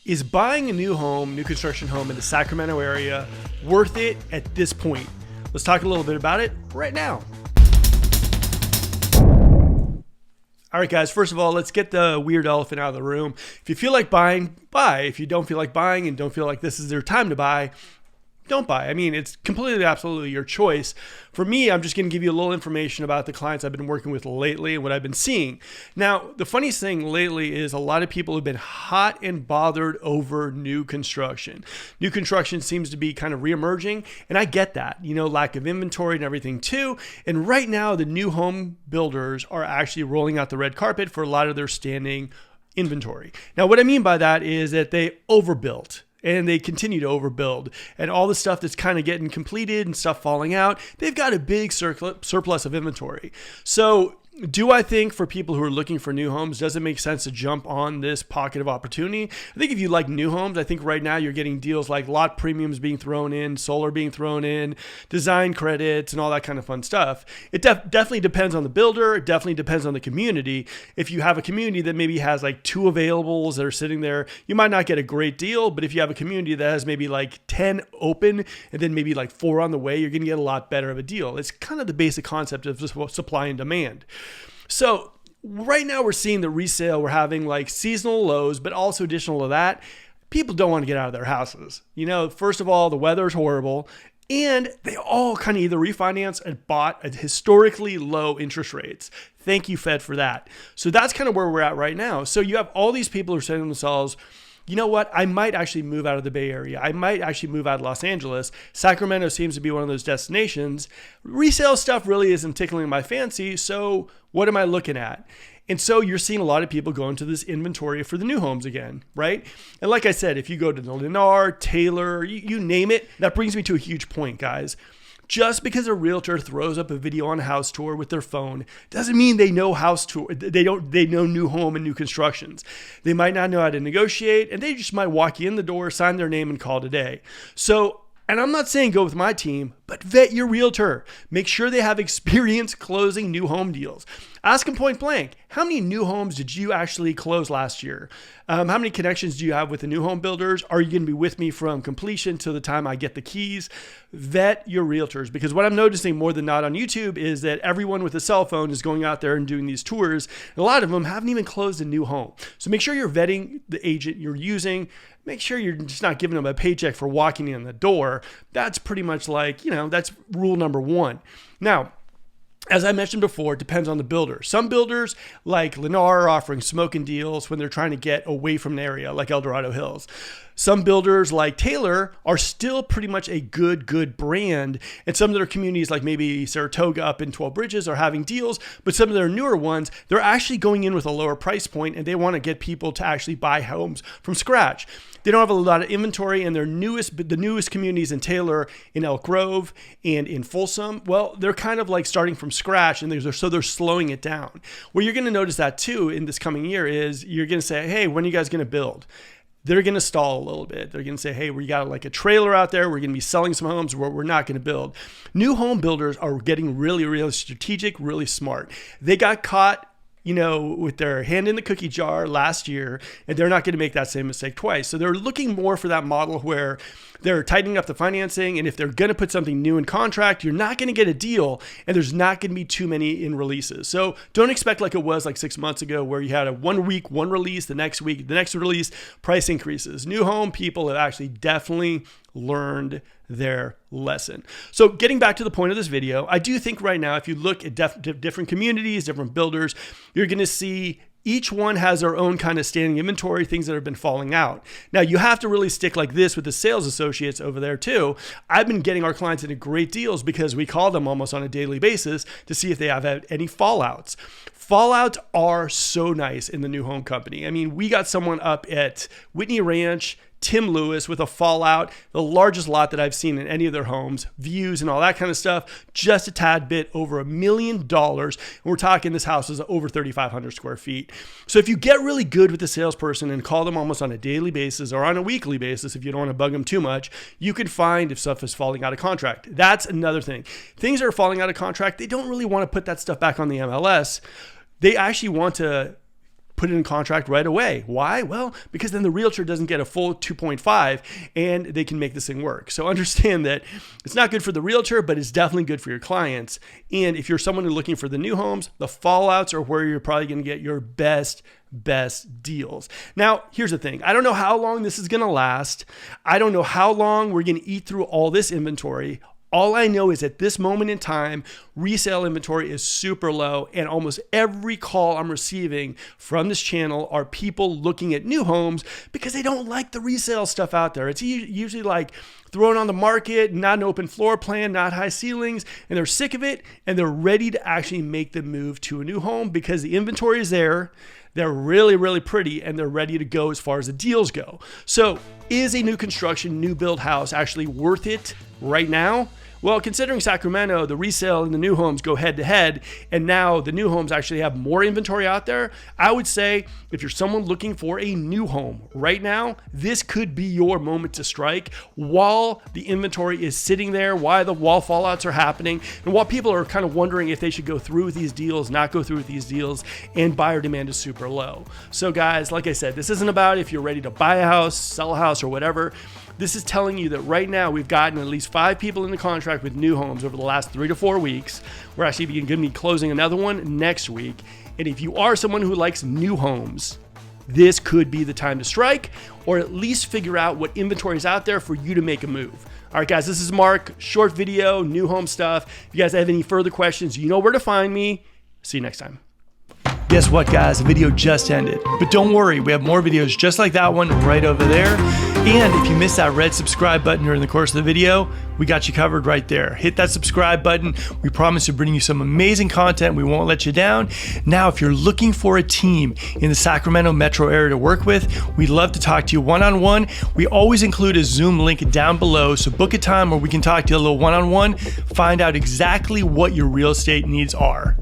Is buying a new home, new construction home in the Sacramento area worth it at this point? Let's talk a little bit about it right now. All right, guys, first of all, let's get the weird elephant out of the room. If you feel like buying, buy. If you don't feel like buying and don't feel like this is their time to buy, don't buy. I mean, it's completely, absolutely your choice. For me, I'm just going to give you a little information about the clients I've been working with lately and what I've been seeing. Now, the funniest thing lately is a lot of people have been hot and bothered over new construction. New construction seems to be kind of reemerging, and I get that, lack of inventory and everything too. And right now, the new home builders are actually rolling out the red carpet for a lot of their standing inventory. Now, what I mean by that is that they overbuilt. And they continue to overbuild. And all the stuff that's kind of getting completed and stuff falling out, they've got a big surplus of inventory. So do I think for people who are looking for new homes, does it make sense to jump on this pocket of opportunity? I think if you like new homes, I think right now you're getting deals like lot premiums being thrown in, solar being thrown in, design credits, and all that kind of fun stuff. It definitely depends on the builder. It definitely depends on the community. If you have a community that maybe has like 2 availables that are sitting there, you might not get a great deal. But if you have a community that has maybe like 10 open and then maybe like 4 on the way, you're going to get a lot better of a deal. It's kind of the basic concept of supply and demand. So right now we're seeing the resale, we're having like seasonal lows, but also additional to that, people don't want to get out of their houses. First of all, the weather is horrible, and they all kind of either refinance and bought at historically low interest rates. Thank you, Fed, for that. So that's kind of where we're at right now. So you have all these people who are saying to themselves, you know what? I might actually move out of the Bay Area. I might actually move out of Los Angeles. Sacramento seems to be one of those destinations. Resale stuff really isn't tickling my fancy. So what am I looking at? And so you're seeing a lot of people go into this inventory for the new homes again, right? And like I said, if you go to the Lennar, Taylor, you name it, that brings me to a huge point, guys. Just because a realtor throws up a video on a house tour with their phone doesn't mean they know house tour. They know new home and new constructions. They might not know how to negotiate, and they just might walk you in the door, sign their name, and call it a day. So, and I'm not saying go with my team, but vet your realtor. Make sure they have experience closing new home deals. Ask them point blank, how many new homes did you actually close last year? How many connections do you have with the new home builders? Are you going to be with me from completion to the time I get the keys? Vet your realtors, because what I'm noticing more than not on YouTube is that everyone with a cell phone is going out there and doing these tours. And a lot of them haven't even closed a new home. So make sure you're vetting the agent you're using. Make sure you're just not giving them a paycheck for walking in the door. That's pretty much like, that's rule number 1. Now, as I mentioned before, it depends on the builder. Some builders like Lennar are offering smoking deals when they're trying to get away from an area like El Dorado Hills. Some builders like Taylor are still pretty much a good brand. And some of their communities like maybe Saratoga up in 12 Bridges are having deals, but some of their newer ones, they're actually going in with a lower price point and they want to get people to actually buy homes from scratch. They don't have a lot of inventory, and the newest communities in Taylor, in Elk Grove, and in Folsom, well, they're kind of like starting from scratch, and they're slowing it down. Where you're going to notice that too in this coming year is you're going to say, hey, when are you guys going to build? They're going to stall a little bit. They're going to say, hey, we got like a trailer out there. We're going to be selling some homes where we're not going to build. New home builders are getting really strategic, really smart. They got caught with their hand in the cookie jar last year, and they're not going to make that same mistake twice. So they're looking more for that model where they're tightening up the financing, and if they're going to put something new in contract, you're not going to get a deal, and there's not going to be too many in releases. So don't expect like it was like 6 months ago where you had a 1 week, 1 release, the next week, the next release, price increases. New home people have actually definitely learned their lesson. So getting back to the point of this video, I do think right now, if you look at different communities, different builders, you're going to see each one has their own kind of standing inventory, things that have been falling out. Now, you have to really stick like this with the sales associates over there too. I've been getting our clients into great deals because we call them almost on a daily basis to see if they have had any fallouts. Fallouts are so nice in the new home company. I mean, we got someone up at Whitney Ranch, Tim Lewis, with a fallout, the largest lot that I've seen in any of their homes, views and all that kind of stuff, just a tad bit over $1 million. And we're talking this house is over 3,500 square feet. So if you get really good with the salesperson and call them almost on a daily basis or on a weekly basis, if you don't want to bug them too much, you can find if stuff is falling out of contract. That's another thing. Things that are falling out of contract, they don't really want to put that stuff back on the MLS. They actually want to put it in contract right away. Why? Well, because then the realtor doesn't get a full 2.5 and they can make this thing work. So understand that it's not good for the realtor, but it's definitely good for your clients. And if you're someone who's looking for the new homes, the fallouts are where you're probably going to get your best deals. Now, here's the thing. I don't know how long this is going to last. I don't know how long we're going to eat through all this inventory. All I know is at this moment in time, resale inventory is super low, and almost every call I'm receiving from this channel are people looking at new homes because they don't like the resale stuff out there. It's usually like thrown on the market, not an open floor plan, not high ceilings, and they're sick of it, and they're ready to actually make the move to a new home because the inventory is there. They're really, really pretty, and they're ready to go as far as the deals go. So is a new construction, new build house actually worth it right now? Well, considering Sacramento, the resale and the new homes go head to head, and now the new homes actually have more inventory out there, I would say if you're someone looking for a new home right now, this could be your moment to strike while the inventory is sitting there, while the wall fallouts are happening, and while people are kind of wondering if they should go through with these deals, not go through with these deals, and buyer demand is super low. So guys, like I said, this isn't about if you're ready to buy a house, sell a house, or whatever. This is telling you that right now we've gotten at least 5 people in the contract with new homes over the last 3 to 4 weeks. We're actually going to be closing another one next week. And if you are someone who likes new homes, this could be the time to strike, or at least figure out what inventory is out there for you to make a move. All right, guys, this is Mark. Short video, new home stuff. If you guys have any further questions, you know where to find me. See you next time. Guess what, guys? The video just ended. But don't worry, we have more videos just like that one right over there. And if you missed that red subscribe button during the course of the video, we got you covered right there. Hit that subscribe button. We promise to bring you some amazing content. We won't let you down. Now, if you're looking for a team in the Sacramento metro area to work with, we'd love to talk to you one-on-one. We always include a Zoom link down below, so book a time where we can talk to you a little one-on-one, find out exactly what your real estate needs are.